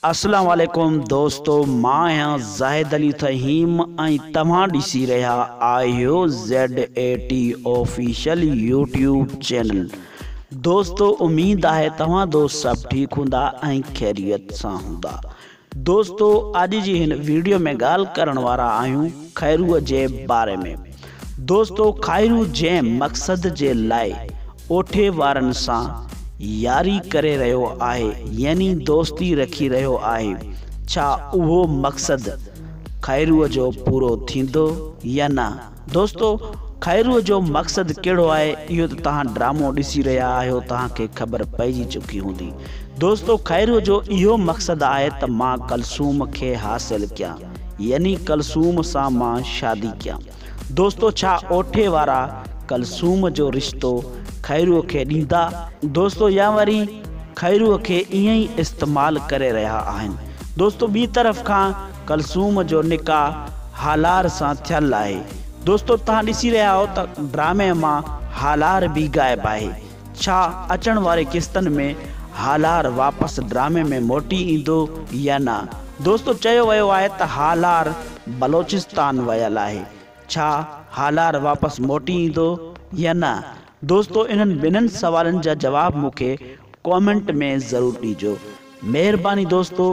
अस्सलाम वालेकुम दोस्तों, मां आहियां ज़ाहिद अली फ़हीम ऐं तव्हां ॾिसी रहिया आहियो Z80 ऑफिशियल यूट्यूब चैनल। दोस्तों, उम्मीद आहे तव्हां दोस्त सभु ठीक हूंदा ऐं ख़ैरियत सां हूंदा। दोस्तों, अॼु जी हिन वीडियो में ॻाल्हि करण वारा आहियूं खैरूअ जे बारे में। दोस्तों, खैरू जंहिं मक़सद जे लाइ ओठे वारनि सां यारी करे रहियो आहे, यानी दोस्ती रखी रहियो आहे, छा उहो मक़सद खैरूअ जो पूरो थींदो या न? दोस्तों, खैरूअ जो मक़सद कहिड़ो आहे इहो त तव्हां ड्रामो ॾिसी रहिया आहियो, तव्हांखे ख़बर पइजी चुकी हूंदी। दोस्तों, खैरूअ जो इहो मक़सद आहे त मां कलसूम खे हासिल कयां, यानी कलसूम सां मां शादी कयां। दोस्तों, छा ओठे वारा कलसूम जो रिश्तो खैरूअ खे ॾींदा? दोस्तों, या वरी खैरूअ खे ईअं ई इस्तेमाल करे रहिया आहिनि? दोस्तों, ॿी तरफ़ खां कलसूम जो निकाह हालार सां थियल आहे। दोस्तों, तव्हां ॾिसी रहिया आहियो त ड्रामे मां हालार बि ग़ाइबु आहे। छा अचण वारे किस्तनि में हालार वापसि ड्रामे में मोटी ईंदो या न? दोस्तों, चयो वियो आहे त हालार बलोचिस्तान वियल आहे। छा हालार वापसि मोटी ईंदो या न? दोस्तों, इन्हनि ॿिन्हिनि सवालनि जा जवाब मूंखे कमेंट में ज़रूरु ॾिजो। महिरबानी दोस्तों,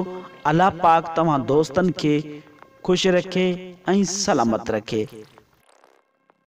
अल्लाह पाक तव्हां दोस्तनि खे ख़ुशि रखे ऐं सलामत रखे।